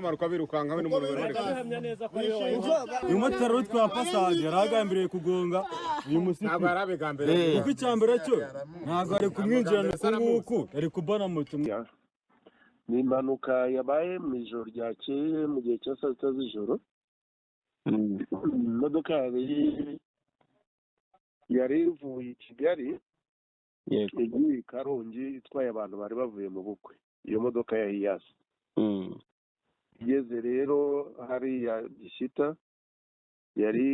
maruka birukanga we n'umuntu barahamya neza ko ariwe uyu motari witwa Passage yaragambiriye kugonga uyu musiki ntabwo yarabigambiriye kuko icyambere cyo ntabwo ari kumwinjirana kuko yari kubona moto. Ni impanuka yabaye mu ijoro ryakeye mu gihe cya saa sita z'ijoro. Imodoka yari ivuye i Kigali igiye i Karongi itwaye abantu bari bavuye mu bukwe. Iyo modoka ya Hiyasi igeze rero hariya Gishyita yari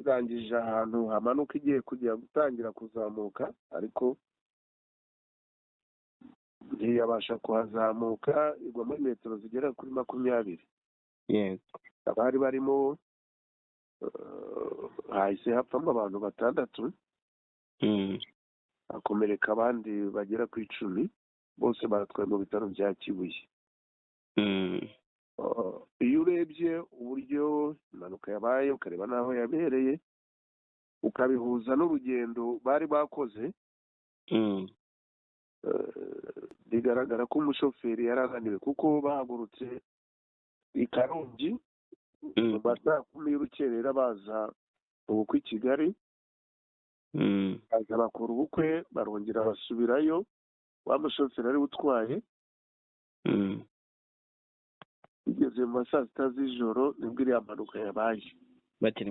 irangije ahantu hamanuka igiye kujya gutangira kuzamuka, ariko ntiyabasha kuhazamuka, igwa muri metero zigera kuri 20. Abari barimo hahise hapfamo abantu 6, hakomereka abandi bagera ku 10, bose baratwaye mu bitaro bya Kibuye. Iyo urebye uburyo impanuka yabaye ukareba n'aho yabereye ukabihuza n'urugendo bari bakoze, bigaragara ko umushoferi yari ananiwe kuko bahagurutse i Karongi mu masaha 10 y'urukerera baza mu bukwe i Kigali, baza bakora ubukwe barongera basubirayo, wa mushoferi ari utwaye. Igeze mu masaha 6 z'ijoro nibwo iriya mpanuka yabaye bakiri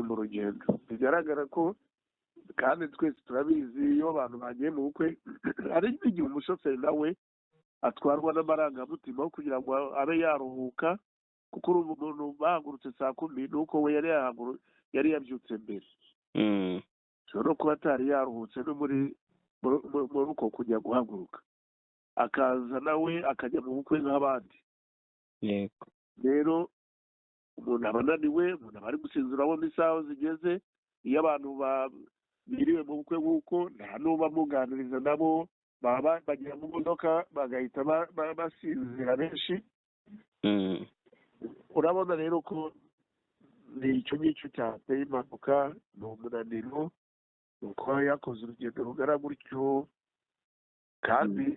mu rugendo. Bigaragara ko kandi twese turabizi iyo abantu bagiye mu bukwe ari igihe umushoferi nawe atwarwa n'amarangamutima yo kugira ngo abe yaruhuka, kuko umuntu bahagurutse saa 10 nuko we yari yabyutse mbere. Shobora kuba atari yaruhutse no muri uko kujya guhaguruka, akaza nawe akajya mu bukwe nk'abandi. Rero umuntu aba ananiwe, umuntu aba ari gusinzira abona isaha zigeze. Iyo abantu biriwe mu bukwe nk'uko nta n'ubamuganiriza, nabo baba bagiye mu modoka bagahita basinzira benshi. Urabona rero ko ni icyo ngicyo cyateye impanuka, ni umunaniro, nuko yakoze urugendo rugana gutyo kandi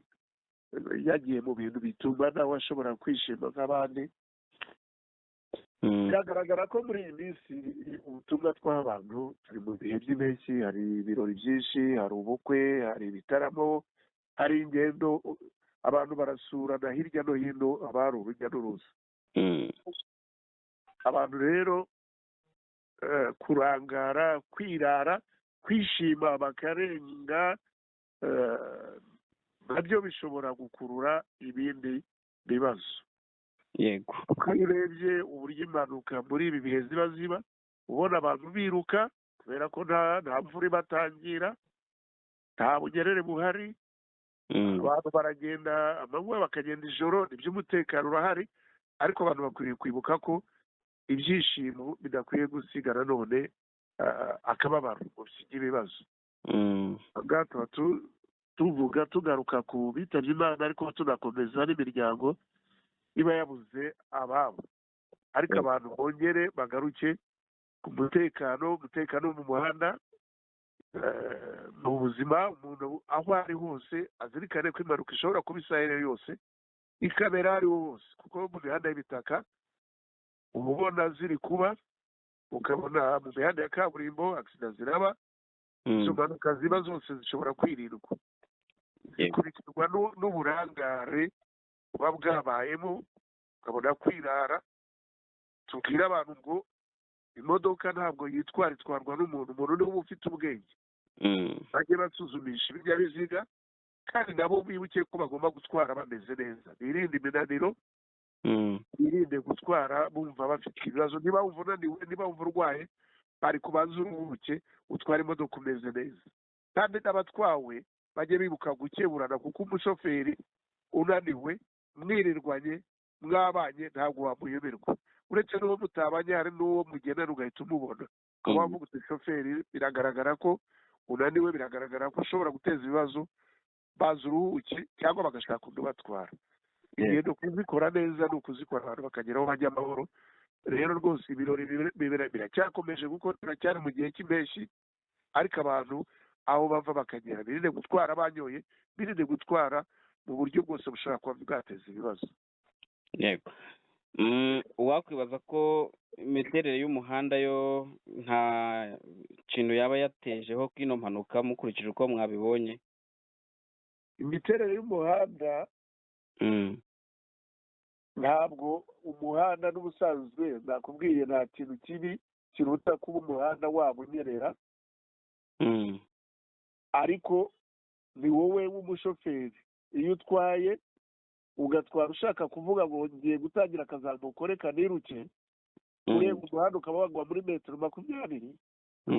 yagiye mu bintu bituma nawe ashobora kwishima nk'abandi. Biragaragara ko muri iyi minsi ubutumwa tw'abantu turi mu bihe by'impeshyi, hari ibirori byinshi, hari ubukwe, hari ibitaramo, hari ingendo, abantu barasurana hirya no hino, abari urujya n'uruza. Abantu rero kurangara, kwirara, kwishima bakarenga, nabyo bishobora gukurura ibindi bibazo. Uko urebye uburyo impanuka muri ibi bihe ziba ubona abantu biruka kubera ko nta mvura ibatangira, nta bugerere buhari, abantu baragenda amanywa bakagenda ijoro, iby'umutekano urahari, ariko abantu bakwiriye kwibuka ko ibyishimo bidakwiye gusigara none akababaro bisiga ibibazo. Aha tuba tuvuga tugaruka ku bitabye Imana, ariko tunakomeza n'imiryango iba yabuze ababo, ariko abantu bongere bagaruke ku mutekano mu muhanda, mu buzima. Umuntu aho ari hose azirikane ko impanuka ishobora kuba isaha iyo yose, ikabera ari hose, kuko mu mihanda y'ibitaka uba ubona ziri kuba, ukabona mu mihanda ya kaburimbo agisida ziraba. Izo mpanuka ziba zose zishobora kwirindwa, zikurikirwa n'uburangare buba bwabayemo, ukabona kwirara. Tubwire abantu ngo imodoka ntabwo itwarwa n'umuntu, umuntu niwe uba ufite ubwenge. Bajye basuzumisha ibinyabiziga, kandi nabo bibuke ko bagomba gutwara bameze neza, birinde iminaniro, birinde gutwara bumva bafite ibibazo. Niba wumva unaniwe, niba wumva urwaye, bari kubanza uruhuke utwara imodoka umeze neza. Kandi n'abatwawe bajye bibuka gukeburana, kuko umushoferi unaniwe mwirirwanye mwabanye ntabwo wamuyoberwa. Uretse n'uwo mutabanye, hari n'uwo mugenera ugahita umubona, ukaba wavuga uti shoferi biragaragara ko unaniwe, biragaragara ko ushobora guteza ibibazo, baza uruhuke cyangwa bagashaka undi batwara. Ingendo kuzikora neza ni ukuzikora abantu bakageraho bajya amahoro. Rero rwose ibirori biracyakomeje kuko turacyari mu gihe cy'impeshyi, ariko abantu aho bava bakagera birinde gutwara banyoye, birinde gutwara mu buryo bwose bushobora kuba bwateza ibibazo. yego. Wakwibaza ko imiterere y'umuhanda yo nta kintu yaba yatejeho kino mpanuka mukurikije uko mwabibonye? Imiterere y'umuhanda ntabwo umuhanda n'ubusanzwe nakubwiye nta kintu kibi kiruta kuba umuhanda waba unyerera, ariko ni wowe w'umushoferi iyo utwaye ugatwara ushaka kuvuga ngo ngiye gutangira akazamuko reka niruke, ureba umuhanda ukaba wagwa muri metero 20,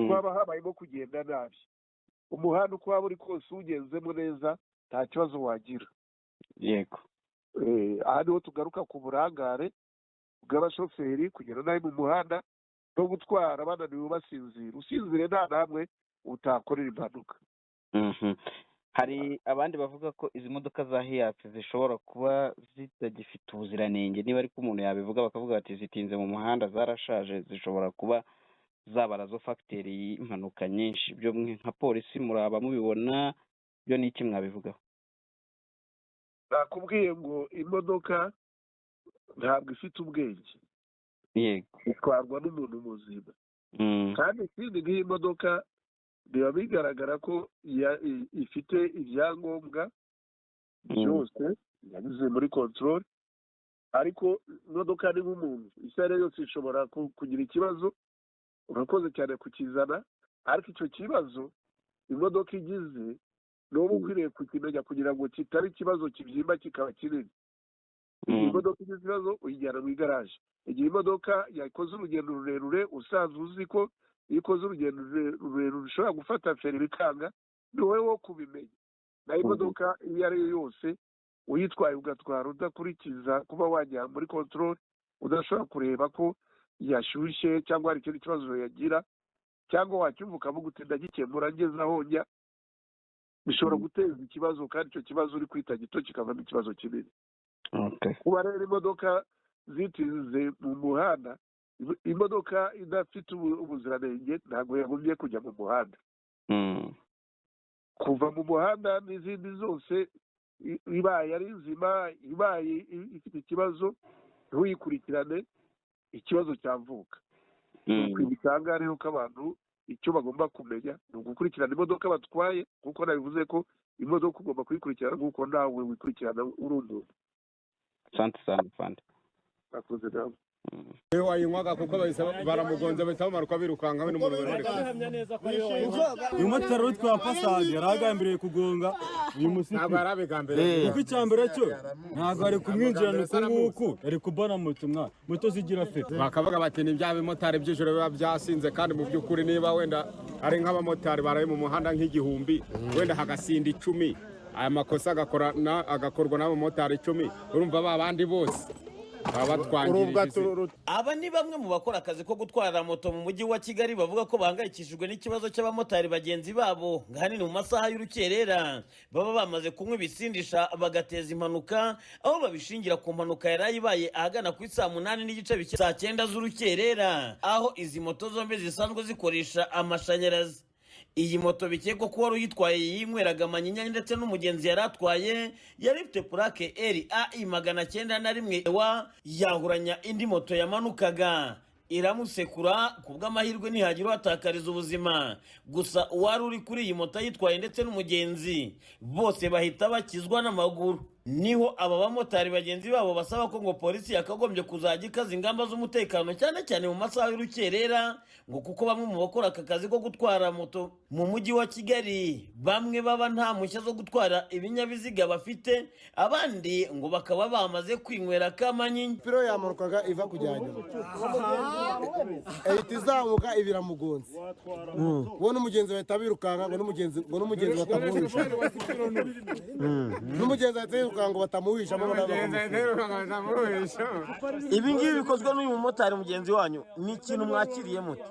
waba habayemo kugenda nabi. Umuhanda uko waba uri kose ugenzemo neza nta kibazo wagira. Yego. Aha niho tugaruka ku burangare bw'abashoferi kugera nabi mu muhanda no gutwara bananiwe basinzira. Usinzire nta namwe utakorera impanuka. Hari abandi bavuga ko izi modoka za Hiace zishobora kuba zitagifite ubuziranenge, niba ariko umuntu yabivuga bakavuga bati zitinze mu muhanda, zarashaje, zishobora kuba zabara zo fagiteri y'impanuka nyinshi. Byo nka polisi muraba mubibona, byo ni iki mwabivugaho? Nakubwiye ngo imodoka ntabwo ifite ubwenge. Yego. Itwarwa n'umuntu muzima. Kandi ikindi nk'iyi modoka biba bigaragara ko ifite ibyangombwa byose yanyuze muri control, ariko imodoka ni nk'umuntu, isa yose ishobora kugira ikibazo. Urakoze cyane kukizana, ariko icyo kibazo imodoka igize n'ubu ukwiriye kukimenya kugira ngo kitari ikibazo kibyimba kikaba kinini. Imodoka igize ikibazo uyijyana mu igaraje. Igihe imodoka yakoze urugendo rurerure usanzwe uzi ko iyo ukoze urugendo rurerure ushobora gufata feri bikanga, ni wowe wo kubimenya. Naho imodoka iyo ari yo yose uyitwaye ugatwara udakurikiza kuba wajya muri control, udashobora kureba ko yashyushye cyangwa hari ikindi kibazo yagira, cyangwa wacyumva ukavuga uti ndagikemura ngeze aho njya, bishobora guteza ikibazo, kandi icyo kibazo uri kwita gito kikavamo ikibazo kinini. Kuba rero imodoka zitinze mu muhanda, imodoka idafite ubuziranenge ntabwo yagombye kujya mu muhanda. Kuva mu muhanda n'izindi zose, ibaye ari nzima, ibaye ifite ikibazo, ntuyikurikirane, ikibazo cyavuka. Kwibitanga rero ko abantu icyo bagomba kumenya ni ugukurikirana imodoka batwaye, kuko nabivuze ko imodoka ugomba kuyikurikirana nk'uko nawe wikurikirana urundu. Asante sana Fande. Akoze nawe. Iyo wayinywaga kuko baramugonze bahita bamanuka birukanka we n'umuntu wari. Uyu motari witwa Pasage yaragambiriye kugonga uyu musiki. Ntabwo yarabigambiriye. Kuko icyambere cyo ntabwo ari kumwinjirana uko nguko, ari kubona moto zigira fete. Bakavuga bati ni bya bimotari by'ijoro biba byasinze, kandi mu by'ukuri niba wenda ari nk'abamotari baraye mu muhanda nk'igihumbi, wenda hagasinda 10, aya makosa agakorwa n'abamotari 10, urumva ba bandi bose aba ni bamwe mu bakora akazi ko gutwara moto mu mujyi wa Kigali bavuga ko bahangayikishijwe n'ikibazo cy'abamotari bagenzi babo, ahanini mu masaha y'urukerera baba bamaze kunywa ibisindisha bagateza impanuka, aho babishingira ku mpanuka yari ibaye ahagana ku 8:30 saa 9 z'urukerera, aho izi moto zombi zisanzwe zikoresha amashanyarazi. Iyi moto bikekwa ko wari uyitwaye yinyweraga amanyinya ndetse n'umugenzi yari atwaye yari ifite purake RAI 901 yahuranya indi moto yamanukaga iramusekura, kubw'amahirwe ntihagira uhatakariza ubuzima. Gusa uwari uri kuri iyi moto yitwaye ndetse n'umugenzi bose bahita bakizwa n'amaguru. Niho aba bamotari bagenzi babo basaba ko ngo polisi yakagombye kuzajya ikaza ingamba z'umutekano cyane cyane mu masaha y'urukerera, ngo kuko bamwe mu bakora aka kazi ko gutwara moto mu mujyi wa Kigali bamwe baba nta mushya zo gutwara ibinyabiziga bafite, abandi ngo bakaba bamaze kwinywera kamanyinya. Piro yamanukaga iva kujyanye ehita izamuka ibiramugonze, ubona umugenzi bahita birukanka ngo n'umugenzi batamuhisha, n'umugenzi ahita yirukanka ngo batamuhisha. Ibi ngibi bikozwe n'uyu mumotari mugenzi wanyu, ni ikintu mwakiriye muti?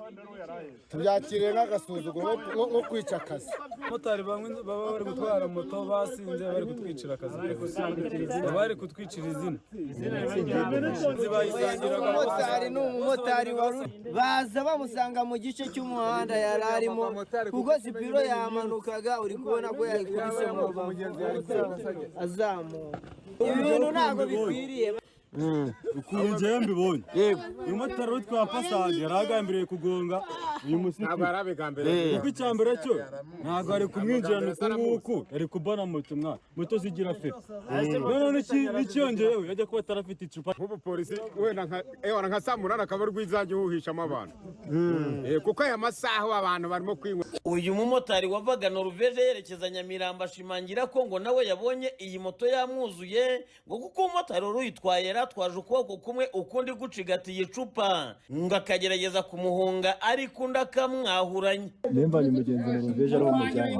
Tubyakiriye nk'agasuzuguro nko kwica akazi. Abamotari bamwe baba bari gutwara moto basinze, bari kutwicira akazi, bari kutwicira izina. Umumotari ni umumotari baza bamusanga mu gice cy'umuhanda yari arimo, kuko sipiro yamanukaga uri kubona ko yayikubise mu rubavu azamuka. Ibintu ntabwo bikwiriye. ukuntu ngewe mbibonye uyu motari witwa Pasande yari agambiriye kugonga uyu musiti ntabwo yarabigambiriye kuko icya mbere cyo ntabwo ari kumwinjirana uku nguku ari kubana moto mwana moto zigira feri none n'ikiyongeyeho yajya kuba atarafite icupa nk'ubu polisi wenda nka saa munani akaba rwizajya uhuhishamo abantu kuko aya masaha abantu barimo kwinywa. Uyu mumotari wavaga Noruveje yerekeza Nyamirambo ashimangira ko ngo nawe yabonye iyi moto yamwuzuye ngo kuko umumotari wari uyitwaye yaratwaje ukuboko kumwe ukundi gucigatiye icupa ngo akagerageza kumuhunga ariko undi akamwahuranye. Nembanye umugenzi Noruveje ari umujyanye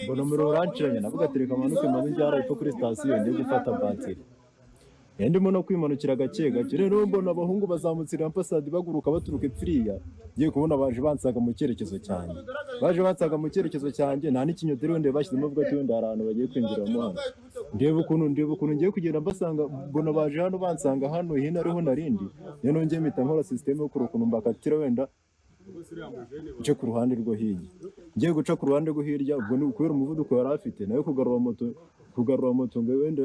mbona umuriro uranciranye navuga ati reka manuke maze njyara ipfa kuri sitasiyo njye gufata batiri ndimo no kwimanukira gake gake rero mbona abahungu bazamukira Ampasadi baguruka baturuka epfiriya ngiye kubona baje bansaga mu cyerekezo cyanjye nta n'ikinyoteri wende bashyizemo avuga ati wenda hari ahantu bagiye kwinjiramo hano ndeba ukuntu ngiye kugenda mbasanga mbona baje hano bansanga hano hino ariho narindi rero ngiye mpita nkora system yo kurukuntu mbakatira wenda guca ku ruhande rwo hirya ngiye guca ku ruhande rwo hirya ubwo ni ukubera umuvuduko yari afite nawe kugarura moto ngo wenda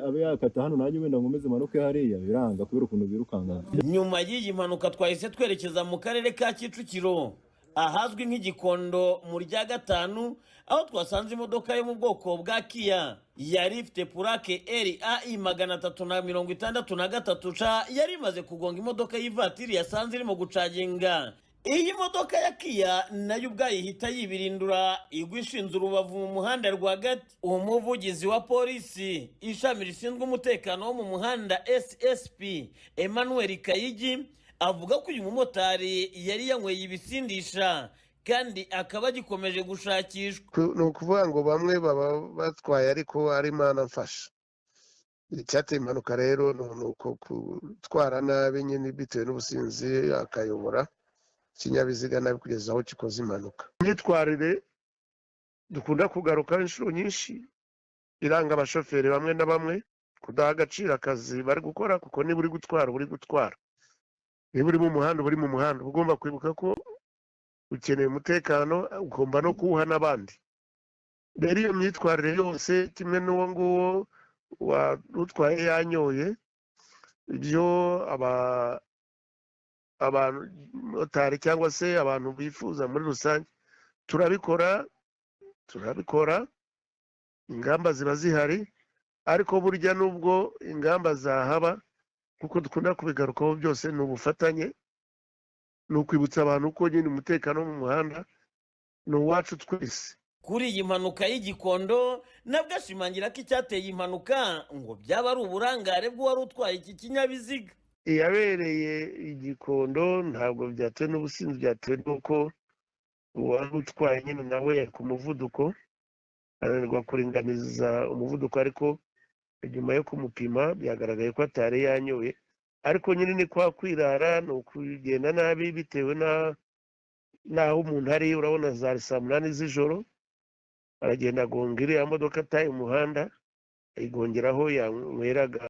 abe yakata hano nanjye wenda nkomeze manuke hariya biranga kubera ukuntu birukanga. Nyuma y'iyi mpanuka twahise twerekeza mu karere ka Kicukiro ahazwi nk'Igikondo mu rya gatanu aho twasanze imodoka yo mu bwoko bwa Kia yari ifite purake RAI 363 yari imaze kugonga imodoka y'ivatiri yasanze irimo gucaginga. Iyi modoka ya Kia nayo ubwayo ihita yibirindura igwa ishinze urubavu mu muhanda rwagati. Umuvugizi wa polisi ishami rishinzwe umutekano wo mu muhanda SSP Emmanuel Kayigi avuga ko uyu mumotari yari yanyweye ibisindisha kandi akaba agikomeje gushakishwa. Ni ukuvuga ngo bamwe baba batwaye ariko ari Imana mfasha. Icyateye impanuka rero ni uko gutwara nabi nyine bitewe n'ubusinzi akayobora ikinyabiziga nabi kugeza aho kikoze impanuka. Imyitwarire dukunda kugaruka inshuro nyinshi iranga abashoferi bamwe na bamwe kudaha agaciro akazi bari gukora kuko niba uri gutwara niba uri mu muhanda ugomba kwibuka ko ukeneye umutekano ugomba no kuwuha n'abandi. Rero iyo myitwarire yose kimwe n'uwo nguwo utwaye yanyoye ibyo abamotari cyangwa se abantu bifuza muri rusange turabikora ingamba ziba zihari ariko burya nubwo ingamba zahaba kuko dukunda kubigarukaho byose ni ubufatanye ni ukwibutsa abantu ko nyine umutekano mu muhanda ni uwacu twese. Kuri iyi mpanuka y'Igikondo nabwo ashimangira ko icyateye impanuka ngo byaba ari uburangare bw'uwari utwaye iki kinyabiziga. Yabereye Igikondo ntabwo byatewe n'ubusinzi byatewe n'uko uwari utwaye nyine nawe yari ku muvuduko ananirwa kuringaniza umuvuduko ariko nyuma yo kumupima byagaragaye ko atari yanyoye ariko nyine ni kwa kwirara ni ukugenda nabi bitewe n'aho umuntu ari. Urabona za saa 8 z'ijoro aragenda agonga iriya modoka ataye umuhanda ayigongeraho yanyweraga